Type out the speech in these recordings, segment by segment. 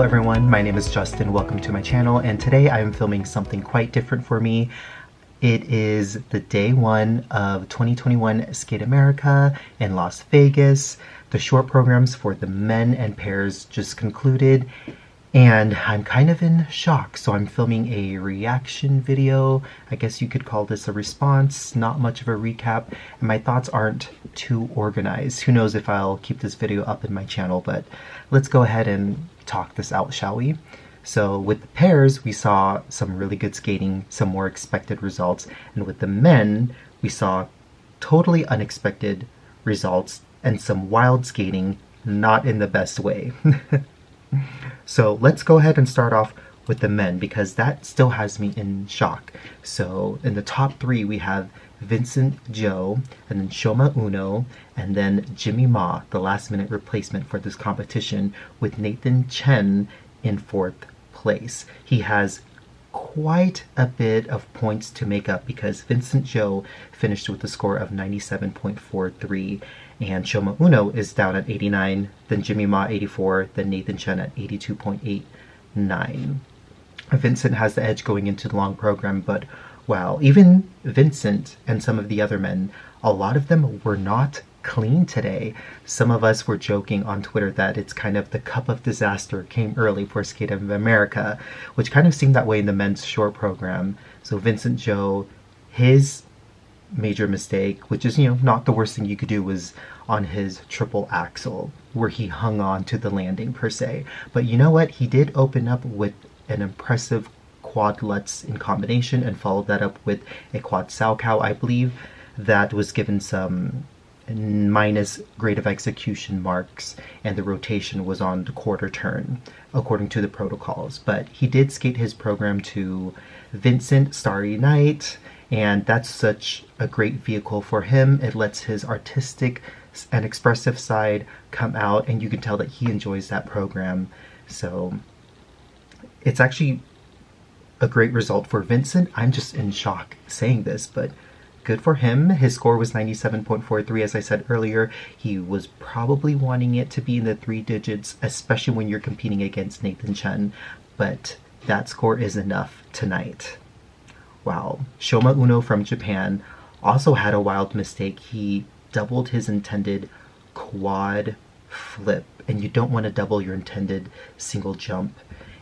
Hello everyone, my name is Justin, welcome to my channel, and today I am filming something quite different for me. It is the day one of 2021 Skate America in Las Vegas. The short programs for the men and pairs just concluded, and I'm kind of in shock, so I'm filming a reaction video. I guess you could call this a response, not much of a recap, and my thoughts aren't too organized. Who knows if I'll keep this video up in my channel, but let's go ahead and talk this out, shall we? So with the pairs, we saw some really good skating, some more expected results, and with the men, we saw totally unexpected results and some wild skating, not in the best way. So let's go ahead and start off with the men, because that still has me in shock. So in the top three, we have Vincent Zhou, and then Shoma Uno, and then Jimmy Ma, the last minute replacement for this competition, with Nathan Chen in fourth place. He has quite a bit of points to make up because Vincent Zhou finished with a score of 97.43, and Shoma Uno is down at 89, then Jimmy Ma 84, then Nathan Chen at 82.89. Vincent has the edge going into the long program, but wow, even Vincent and some of the other men, a lot of them were not clean today. Some of us were joking on Twitter that it's kind of the cup of disaster came early for Skate of America, which kind of seemed that way in the men's short program. So Vincent Zhou, his major mistake, which is, not the worst thing you could do, was on his triple axel, where he hung on to the landing per se. But you know what? He did open up with an impressive quad lutz in combination and followed that up with a quad salchow, I believe, that was given some minus grade of execution marks, and the rotation was on the quarter turn according to the protocols. But he did skate his program to Vincent Starry Night, and that's such a great vehicle for him. It lets his artistic and expressive side come out, and you can tell that he enjoys that program. So it's actually a great result for Vincent. I'm just in shock saying this, but good for him. His score was 97.43, as I said earlier. He was probably wanting it to be in the 3 digits, especially when you're competing against Nathan Chen, but that score is enough tonight. Wow. Shoma Uno from Japan also had a wild mistake. He doubled his intended quad flip, and you don't want to double your intended single jump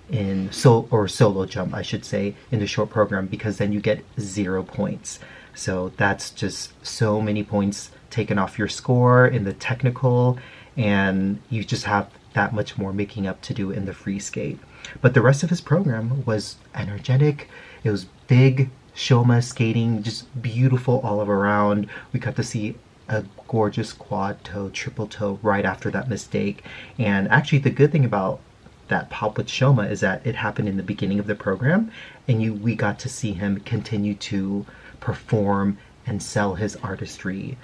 in solo jump, I should say, in the short program, because then you get 0 points. So that's just so many points taken off your score in the technical, and you just have that much more making up to do in the free skate. But the rest of his program was energetic. It was big Shoma skating, just beautiful all around. We got to see a gorgeous quad toe, triple toe right after that mistake. And actually the good thing about that pop with Shoma is that it happened in the beginning of the program, and we got to see him continue to perform and sell his artistry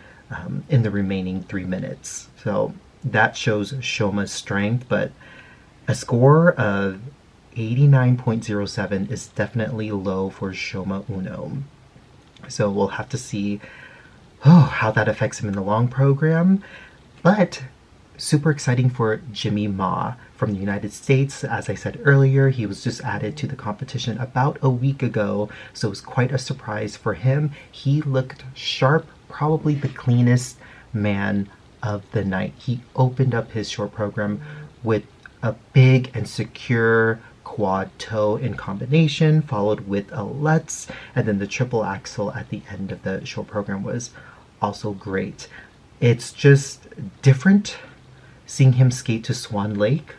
in the remaining 3 minutes. So that shows Shoma's strength, but a score of 89.07 is definitely low for Shoma Uno. So we'll have to see how that affects him in the long program. But super exciting for Jimmy Ma from the United States. As I said earlier, he was just added to the competition about a week ago, so it was quite a surprise for him. He looked sharp, probably the cleanest man of the night. He opened up his short program with a big and secure quad toe in combination, followed with a lutz, and then the triple axel at the end of the short program was also great. It's just different seeing him skate to Swan Lake.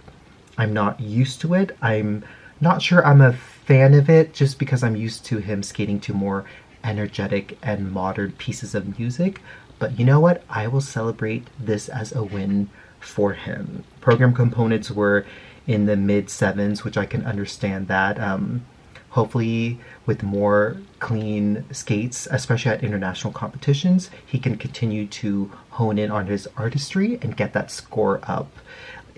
I'm not used to it. I'm not sure I'm a fan of it, just because I'm used to him skating to more energetic and modern pieces of music. But you know what? I will celebrate this as a win for him. Program components were in the mid 7s, which I can understand that. Hopefully with more clean skates, especially at international competitions, he can continue to hone in on his artistry and get that score up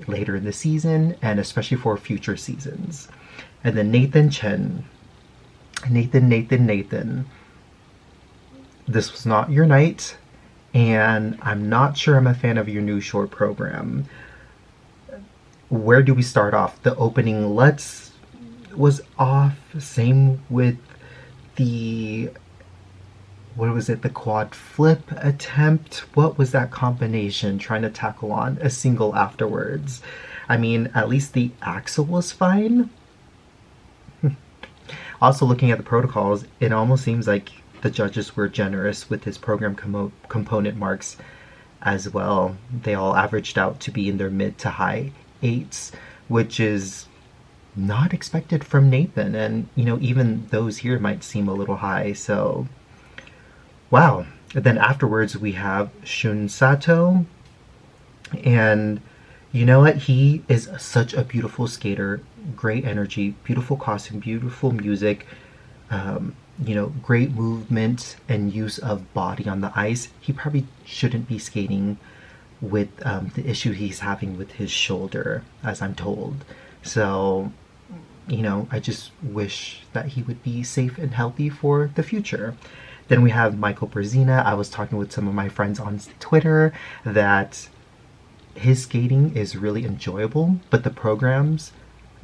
later in the season, and especially for future seasons. And then Nathan Chen. Nathan. This was not your night, and I'm not sure I'm a fan of your new short program. where do we start off? The opening Lutz was off. Same with the, what was it, the quad flip attempt? What was that combination trying to tackle on a single afterwards? I mean, at least the axle was fine. Also, looking at the protocols, it almost seems like the judges were generous with his program component marks as well. They all averaged out to be in their mid to high eights, which is not expected from Nathan. And, you know, even those here might seem a little high. So, wow. And then afterwards, we have Shun Sato. And you know what? He is such a beautiful skater. Great energy, beautiful costume, beautiful music. You know, great movement and use of body on the ice. He probably shouldn't be skating with the issue he's having with his shoulder, as I'm told. So, you know, I just wish that he would be safe and healthy for the future. Then we have Michael Brezina. I was talking with some of my friends on Twitter that his skating is really enjoyable, but the programs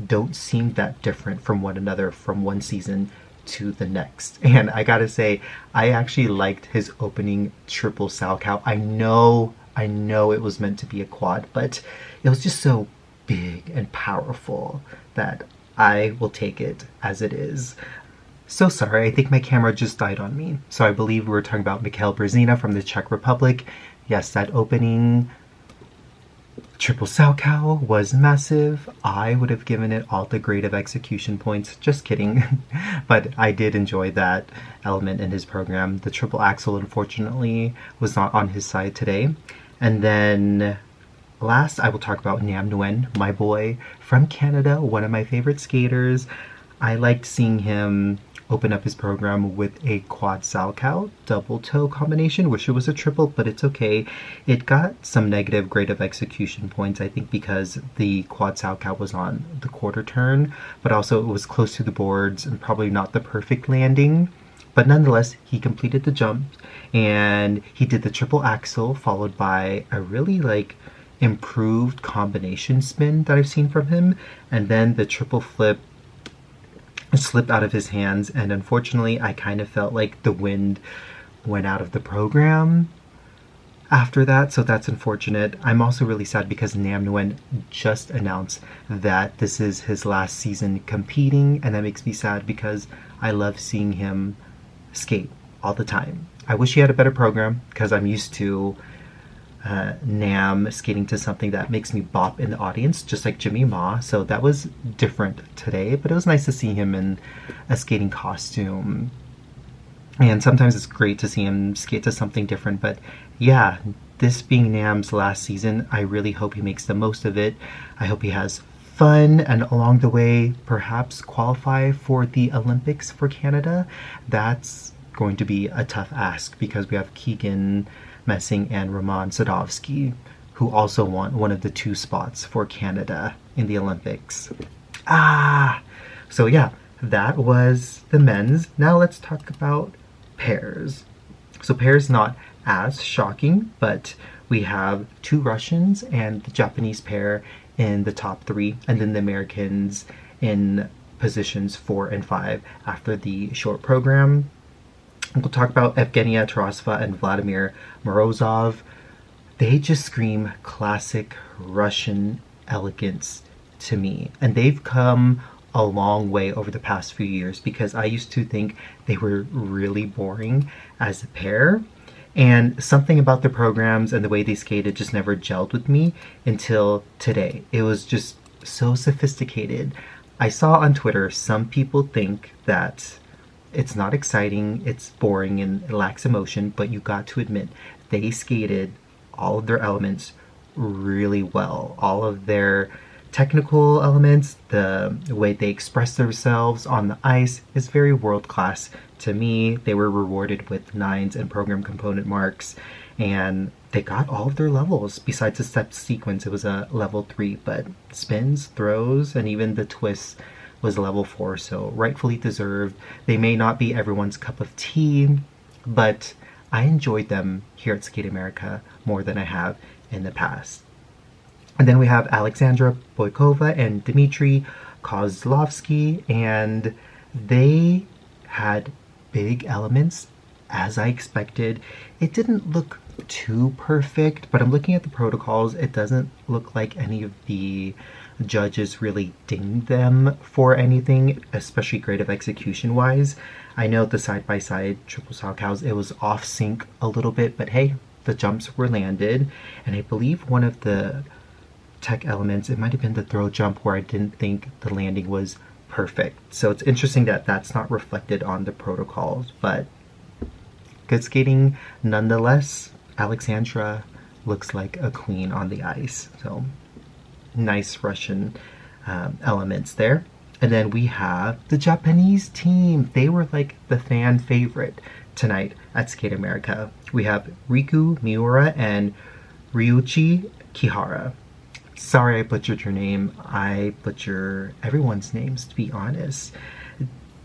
don't seem that different from one another from one season to the next. And I gotta say, I actually liked his opening triple Salchow. I know it was meant to be a quad, but it was just so big and powerful that I will take it as it is. So sorry, I think my camera just died on me. So I believe we were talking about Michal Brezina from the Czech Republic. Yes, that opening triple Salchow was massive. I would have given it all the grade of execution points. Just kidding. But I did enjoy that element in his program. The triple axel, unfortunately, was not on his side today. And then last, I will talk about Nguyen, my boy from Canada, one of my favorite skaters. I liked seeing him open up his program with a quad Salchow double toe combination. Wish it was a triple, but it's okay. It got some negative grade of execution points, I think, because the quad Salchow was on the quarter turn, but also it was close to the boards and probably not the perfect landing. But nonetheless, he completed the jump and he did the triple axel followed by a really improved combination spin that I've seen from him, and then the triple flip slipped out of his hands, and unfortunately I kind of felt like the wind went out of the program after that, so that's unfortunate. I'm also really sad because Nguyen just announced that this is his last season competing, and that makes me sad because I love seeing him skate all the time. I wish he had a better program because I'm used to Nam skating to something that makes me bop in the audience, just like Jimmy Ma. So that was different today, but it was nice to see him in a skating costume. And sometimes it's great to see him skate to something different. But yeah, this being Nam's last season, I really hope he makes the most of it. I hope he has fun and along the way perhaps qualify for the Olympics for Canada. That's going to be a tough ask because we have Keegan Messing and Roman Sadovsky, who also want one of the 2 spots for Canada in the Olympics. So yeah, that was the men's. Now let's talk about pairs. So pairs not as shocking, but we have 2 Russians and the Japanese pair in the top 3, and then the Americans in positions 4 and 5 after the short program. We'll talk about Evgenia, Tarasova, and Vladimir Morozov. They just scream classic Russian elegance to me. And they've come a long way over the past few years because I used to think they were really boring as a pair. And something about the programs and the way they skated just never gelled with me until today. It was just so sophisticated. I saw on Twitter some people think that it's not exciting, it's boring, and it lacks emotion, but you got to admit, they skated all of their elements really well. All of their technical elements, the way they express themselves on the ice is very world-class to me. They were rewarded with 9s and program component marks, and they got all of their levels. Besides the step sequence, it was a level 3, but spins, throws, and even the twists was level 4, so rightfully deserved. They may not be everyone's cup of tea, but I enjoyed them here at Skate America more than I have in the past. And then we have Alexandra, Boykova, and Dmitry Kozlovsky, and they had big elements as I expected. It didn't look too perfect, but I'm looking at the protocols. It doesn't look like any of the judges really dinged them for anything, especially grade of execution wise. I know the side-by-side triple sow cows, it was off sync a little bit, but hey, the jumps were landed. And I believe one of the tech elements, it might have been the throw jump, where I didn't think the landing was perfect. So it's interesting that that's not reflected on the protocols, but good skating nonetheless. Alexandra looks like a queen on the ice. So nice Russian elements there. And then we have the Japanese team. They were like the fan favorite tonight at Skate America. We have Riku Miura and Ryuichi Kihara. Sorry I butchered your name. I butcher everyone's names, to be honest.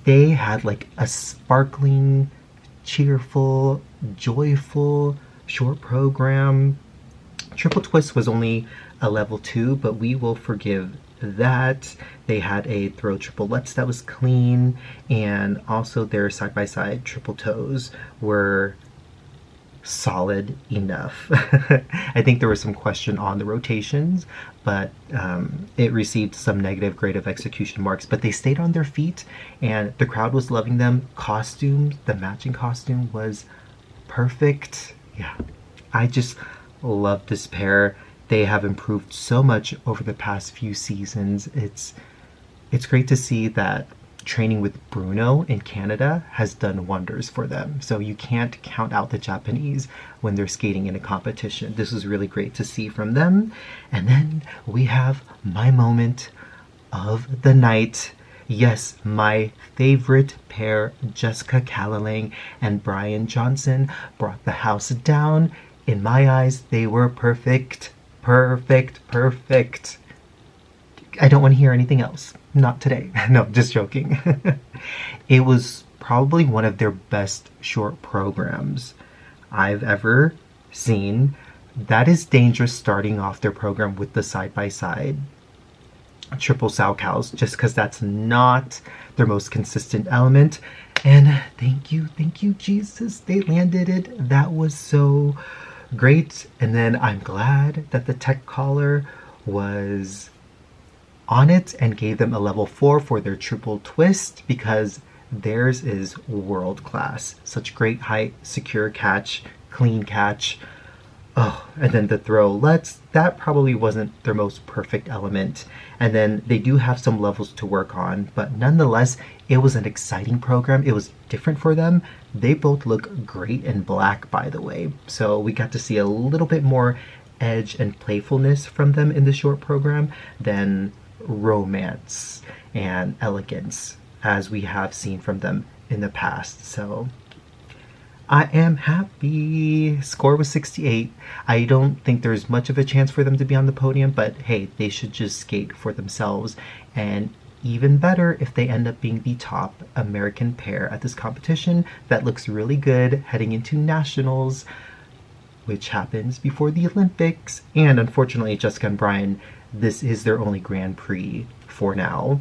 They had like a sparkling, cheerful, joyful short program. Triple twist was only a level 2, but we will forgive that. They had a throw triple lutz that was clean, and also their side-by-side triple toes were solid enough. I think there was some question on the rotations, but it received some negative grade of execution marks, but they stayed on their feet and the crowd was loving them. Costumes, the matching costume was perfect. Yeah, I just love this pair. They have improved so much over the past few seasons. It's great to see that training with Bruno in Canada has done wonders for them. So you can't count out the Japanese when they're skating in a competition. This was really great to see from them. And then we have my moment of the night. Yes, my favorite pair, Jessica Calalan and Brian Johnson, brought the house down. In my eyes, they were perfect. Perfect, perfect. I don't want to hear anything else. Not today. No, just joking. It was probably one of their best short programs I've ever seen. That is dangerous, starting off their program with the side-by-side triple sow cows, just because that's not their most consistent element. And thank you, Jesus, they landed it. That was so great. And then I'm glad that the tech collar was on it and gave them a level 4 for their triple twist, because theirs is world class. Such great height, secure catch, clean catch. Oh, and then the throw lutz, that probably wasn't their most perfect element. And then they do have some levels to work on, but nonetheless, it was an exciting program. It was different for them. They both look great in black, by the way. So we got to see a little bit more edge and playfulness from them in the short program than romance and elegance as we have seen from them in the past. So I am happy. Score was 68. I don't think there's much of a chance for them to be on the podium, but hey, they should just skate for themselves. And even better if they end up being the top American pair at this competition. That looks really good heading into nationals, which happens before the Olympics. And unfortunately, Jessica and Brian, this is their only Grand Prix for now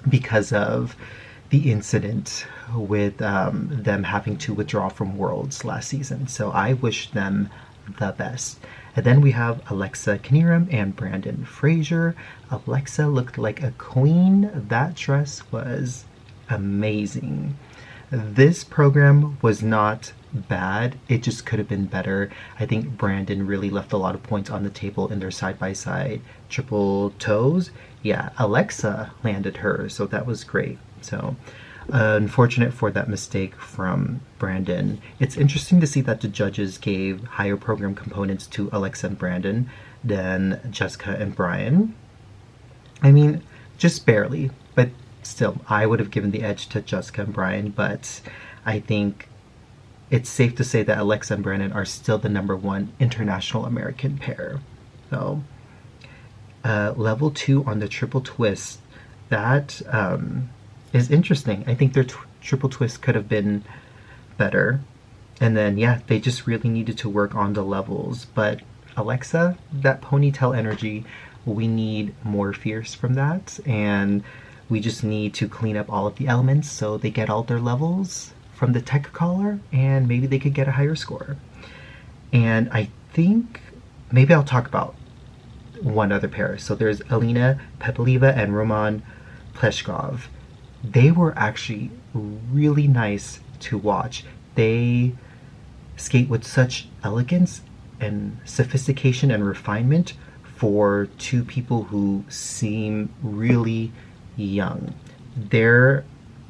because of the incident with them having to withdraw from Worlds last season. So I wish them the best. And then we have Alexa Knierim and Brandon Fraser. Alexa looked like a queen. That dress was amazing. This program was not bad. It just could have been better. I think Brandon really left a lot of points on the table in their side-by-side triple toes. Yeah, Alexa landed hers, so that was great. So unfortunate for that mistake from Brandon. It's interesting to see that the judges gave higher program components to Alexa and Brandon than Jessica and Brian. I mean, just barely, but still, I would have given the edge to Jessica and Brian, but I think it's safe to say that Alexa and Brandon are still the #1 international American pair. So, level 2 on the triple twist, that is interesting. I think their triple twist could have been better. And then, yeah, they just really needed to work on the levels. But Alexa, that ponytail energy, we need more fierce from that, and we just need to clean up all of the elements so they get all their levels from the tech collar, and maybe they could get a higher score. And I think maybe I'll talk about one other pair. So there's Alina Pepelieva and Roman Pleshkov. They were actually really nice to watch. They skate with such elegance and sophistication and refinement for two people who seem really young. Their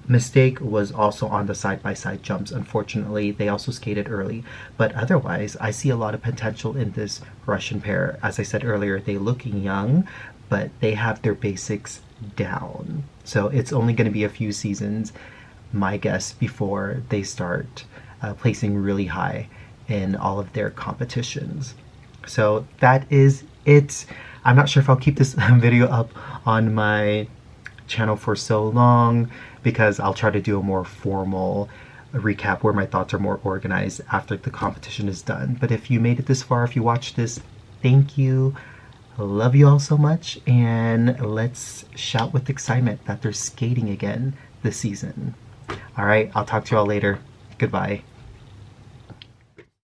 mistake was also on the side-by-side jumps. Unfortunately, they also skated early. But otherwise, I see a lot of potential in this Russian pair. As I said earlier, they look young, but they have their basics down. So it's only going to be a few seasons, my guess, before they start placing really high in all of their competitions. So that is it. I'm not sure if I'll keep this video up on my channel for so long, because I'll try to do a more formal recap where my thoughts are more organized after the competition is done. But if you made it this far, if you watched this, thank you. I love you all so much, and let's shout with excitement that they're skating again this season. All right, I'll talk to you all later. Goodbye.